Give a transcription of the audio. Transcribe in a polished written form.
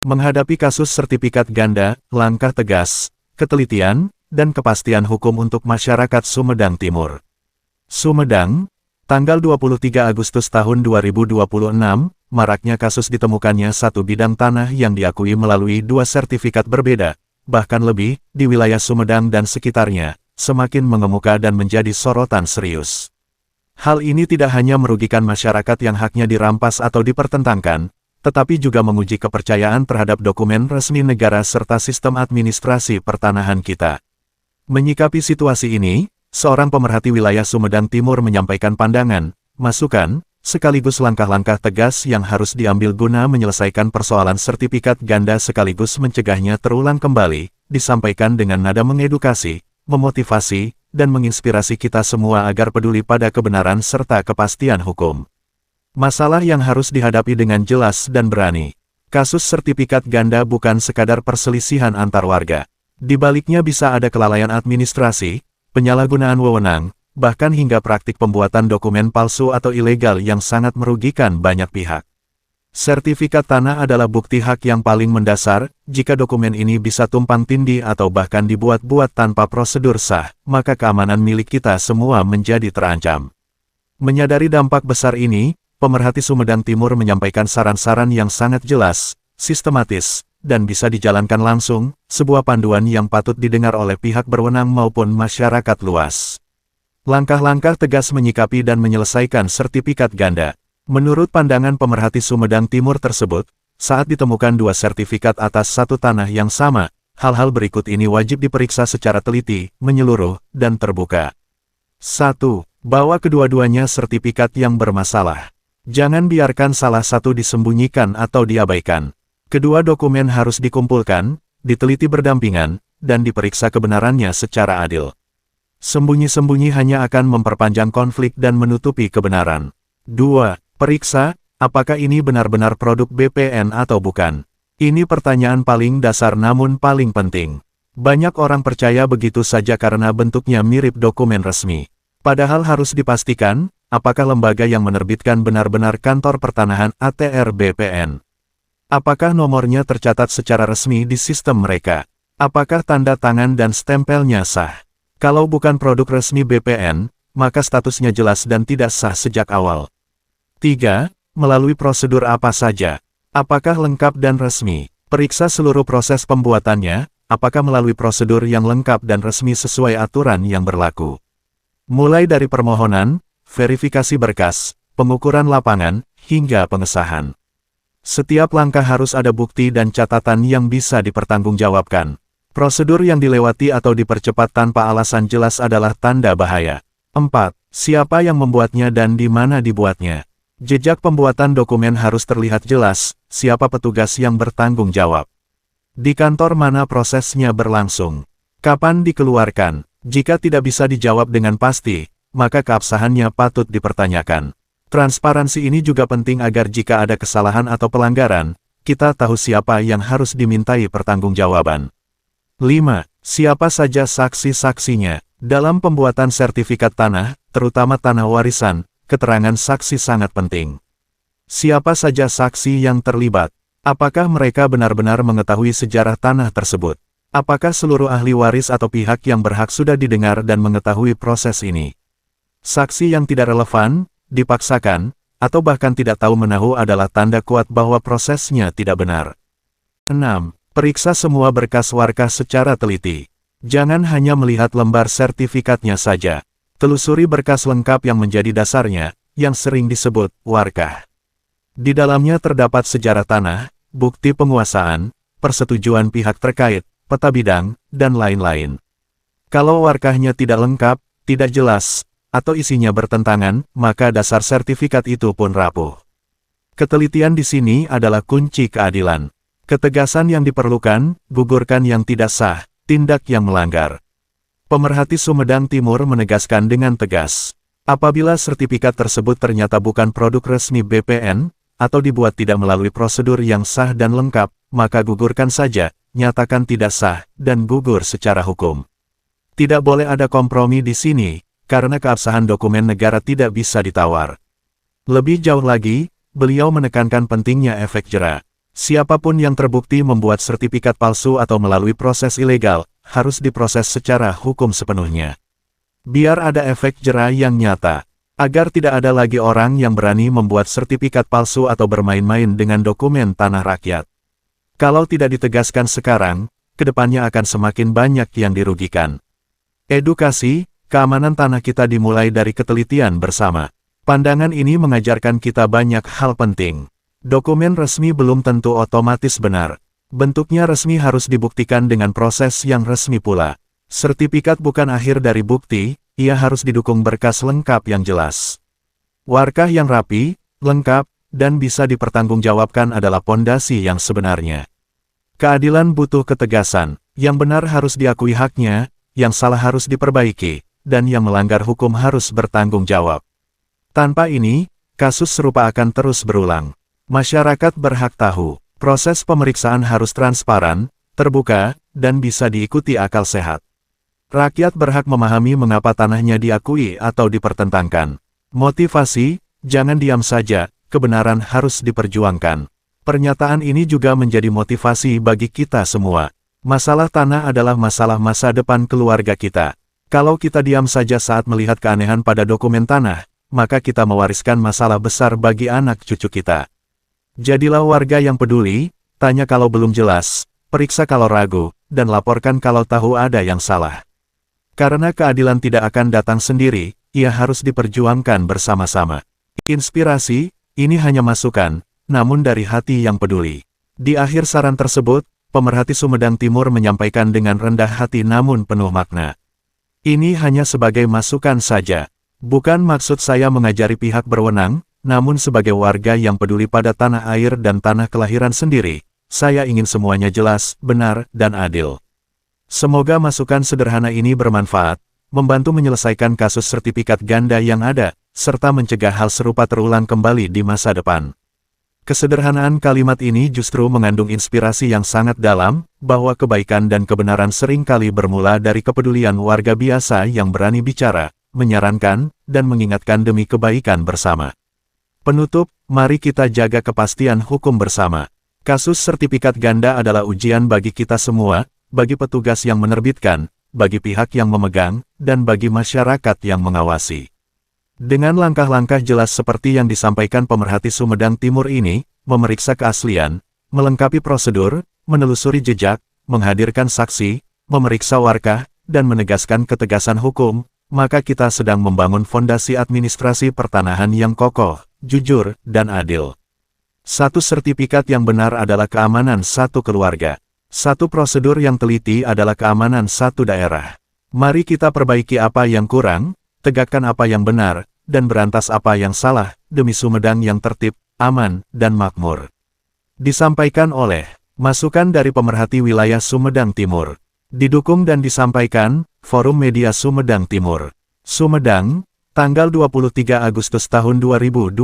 Menghadapi kasus sertifikat ganda, langkah tegas, ketelitian, dan kepastian hukum untuk masyarakat Sumedang Timur. Sumedang, tanggal 23 Agustus tahun 2026, maraknya kasus ditemukannya satu bidang tanah yang diakui melalui dua sertifikat berbeda, bahkan lebih, di wilayah Sumedang dan sekitarnya, semakin mengemuka dan menjadi sorotan serius. Hal ini tidak hanya merugikan masyarakat yang haknya dirampas atau dipertentangkan, tetapi juga menguji kepercayaan terhadap dokumen resmi negara serta sistem administrasi pertanahan kita. Menyikapi situasi ini, seorang pemerhati wilayah Sumedang Timur menyampaikan pandangan, masukan, sekaligus langkah-langkah tegas yang harus diambil guna menyelesaikan persoalan sertifikat ganda sekaligus mencegahnya terulang kembali, disampaikan dengan nada mengedukasi, memotivasi, dan menginspirasi kita semua agar peduli pada kebenaran serta kepastian hukum. Masalah yang harus dihadapi dengan jelas dan berani. Kasus sertifikat ganda bukan sekadar perselisihan antar warga. Di baliknya bisa ada kelalaian administrasi, penyalahgunaan wewenang, bahkan hingga praktik pembuatan dokumen palsu atau ilegal yang sangat merugikan banyak pihak. Sertifikat tanah adalah bukti hak yang paling mendasar. Jika dokumen ini bisa tumpang tindih atau bahkan dibuat-buat tanpa prosedur sah, maka keamanan milik kita semua menjadi terancam. Menyadari dampak besar ini, pemerhati Sumedang Timur menyampaikan saran-saran yang sangat jelas, sistematis, dan bisa dijalankan langsung, sebuah panduan yang patut didengar oleh pihak berwenang maupun masyarakat luas. Langkah-langkah tegas menyikapi dan menyelesaikan sertifikat ganda. Menurut pandangan pemerhati Sumedang Timur tersebut, saat ditemukan dua sertifikat atas satu tanah yang sama, hal-hal berikut ini wajib diperiksa secara teliti, menyeluruh, dan terbuka. 1. Bahwa kedua-duanya sertifikat yang bermasalah. Jangan biarkan salah satu disembunyikan atau diabaikan. Kedua dokumen harus dikumpulkan, diteliti berdampingan, dan diperiksa kebenarannya secara adil. Sembunyi-sembunyi hanya akan memperpanjang konflik dan menutupi kebenaran. 2. Periksa, apakah ini benar-benar produk BPN atau bukan. Ini pertanyaan paling dasar namun paling penting. Banyak orang percaya begitu saja karena bentuknya mirip dokumen resmi. Padahal harus dipastikan, apakah lembaga yang menerbitkan benar-benar kantor pertanahan ATR BPN? Apakah nomornya tercatat secara resmi di sistem mereka? Apakah tanda tangan dan stempelnya sah? Kalau bukan produk resmi BPN, maka statusnya jelas dan tidak sah sejak awal. 3. Melalui prosedur apa saja? Apakah lengkap dan resmi? Periksa seluruh proses pembuatannya, apakah melalui prosedur yang lengkap dan resmi sesuai aturan yang berlaku. Mulai dari permohonan, verifikasi berkas, pengukuran lapangan, hingga pengesahan. Setiap langkah harus ada bukti dan catatan yang bisa dipertanggungjawabkan. Prosedur yang dilewati atau dipercepat tanpa alasan jelas adalah tanda bahaya. 4. Siapa yang membuatnya dan di mana dibuatnya? Jejak pembuatan dokumen harus terlihat jelas, siapa petugas yang bertanggung jawab. Di kantor mana prosesnya berlangsung? Kapan dikeluarkan? Jika tidak bisa dijawab dengan pasti, maka keabsahannya patut dipertanyakan. Transparansi ini juga penting agar jika ada kesalahan atau pelanggaran, kita tahu siapa yang harus dimintai pertanggungjawaban. 5. Siapa saja saksi-saksinya? Dalam pembuatan sertifikat tanah, terutama tanah warisan, keterangan saksi sangat penting. Siapa saja saksi yang terlibat? Apakah mereka benar-benar mengetahui sejarah tanah tersebut? Apakah seluruh ahli waris atau pihak yang berhak sudah didengar dan mengetahui proses ini? Saksi yang tidak relevan, dipaksakan, atau bahkan tidak tahu menahu adalah tanda kuat bahwa prosesnya tidak benar. 6. Periksa semua berkas warkah secara teliti. Jangan hanya melihat lembar sertifikatnya saja. Telusuri berkas lengkap yang menjadi dasarnya, yang sering disebut warkah. Di dalamnya terdapat sejarah tanah, bukti penguasaan, persetujuan pihak terkait, peta bidang, dan lain-lain. Kalau warkahnya tidak lengkap, tidak jelas, atau isinya bertentangan, maka dasar sertifikat itu pun rapuh. Ketelitian di sini adalah kunci keadilan. Ketegasan yang diperlukan, gugurkan yang tidak sah, tindak yang melanggar. Pemerhati Sumedang Timur menegaskan dengan tegas, apabila sertifikat tersebut ternyata bukan produk resmi BPN, atau dibuat tidak melalui prosedur yang sah dan lengkap, maka gugurkan saja, nyatakan tidak sah, dan gugur secara hukum. Tidak boleh ada kompromi di sini, karena keabsahan dokumen negara tidak bisa ditawar. Lebih jauh lagi, beliau menekankan pentingnya efek jera. Siapapun yang terbukti membuat sertifikat palsu atau melalui proses ilegal, harus diproses secara hukum sepenuhnya. Biar ada efek jera yang nyata, agar tidak ada lagi orang yang berani membuat sertifikat palsu atau bermain-main dengan dokumen tanah rakyat. Kalau tidak ditegaskan sekarang, kedepannya akan semakin banyak yang dirugikan. Edukasi, keamanan tanah kita dimulai dari ketelitian bersama. Pandangan ini mengajarkan kita banyak hal penting. Dokumen resmi belum tentu otomatis benar. Bentuknya resmi harus dibuktikan dengan proses yang resmi pula. Sertifikat bukan akhir dari bukti, ia harus didukung berkas lengkap yang jelas. Warkah yang rapi, lengkap, dan bisa dipertanggungjawabkan adalah pondasi yang sebenarnya. Keadilan butuh ketegasan, yang benar harus diakui haknya, yang salah harus diperbaiki, dan yang melanggar hukum harus bertanggung jawab. Tanpa ini, kasus serupa akan terus berulang. Masyarakat berhak tahu, proses pemeriksaan harus transparan, terbuka, dan bisa diikuti akal sehat. Rakyat berhak memahami mengapa tanahnya diakui atau dipertentangkan. Motivasi, jangan diam saja, kebenaran harus diperjuangkan. Pernyataan ini juga menjadi motivasi bagi kita semua. Masalah tanah adalah masalah masa depan keluarga kita. Kalau kita diam saja saat melihat keanehan pada dokumen tanah, maka kita mewariskan masalah besar bagi anak cucu kita. Jadilah warga yang peduli, tanya kalau belum jelas, periksa kalau ragu, dan laporkan kalau tahu ada yang salah. Karena keadilan tidak akan datang sendiri, ia harus diperjuangkan bersama-sama. Inspirasi, ini hanya masukan, namun dari hati yang peduli. Di akhir saran tersebut, pemerhati Sumedang Timur menyampaikan dengan rendah hati namun penuh makna. Ini hanya sebagai masukan saja. Bukan maksud saya mengajari pihak berwenang, namun sebagai warga yang peduli pada tanah air dan tanah kelahiran sendiri, saya ingin semuanya jelas, benar, dan adil. Semoga masukan sederhana ini bermanfaat, membantu menyelesaikan kasus sertifikat ganda yang ada, serta mencegah hal serupa terulang kembali di masa depan. Kesederhanaan kalimat ini justru mengandung inspirasi yang sangat dalam, bahwa kebaikan dan kebenaran seringkali bermula dari kepedulian warga biasa yang berani bicara, menyarankan, dan mengingatkan demi kebaikan bersama. Penutup, mari kita jaga kepastian hukum bersama. Kasus sertifikat ganda adalah ujian bagi kita semua, bagi petugas yang menerbitkan, bagi pihak yang memegang, dan bagi masyarakat yang mengawasi. Dengan langkah-langkah jelas seperti yang disampaikan pemerhati Sumedang Timur ini, memeriksa keaslian, melengkapi prosedur, menelusuri jejak, menghadirkan saksi, memeriksa warkah, dan menegaskan ketegasan hukum, maka kita sedang membangun fondasi administrasi pertanahan yang kokoh, jujur, dan adil. Satu sertifikat yang benar adalah keamanan satu keluarga. Satu prosedur yang teliti adalah keamanan satu daerah. Mari kita perbaiki apa yang kurang, tegakkan apa yang benar, dan berantas apa yang salah, demi Sumedang yang tertib, aman, dan makmur. Disampaikan oleh masukan dari pemerhati wilayah Sumedang Timur. Didukung dan disampaikan, Forum Media Sumedang Timur. Sumedang, tanggal 23 Agustus tahun 2026.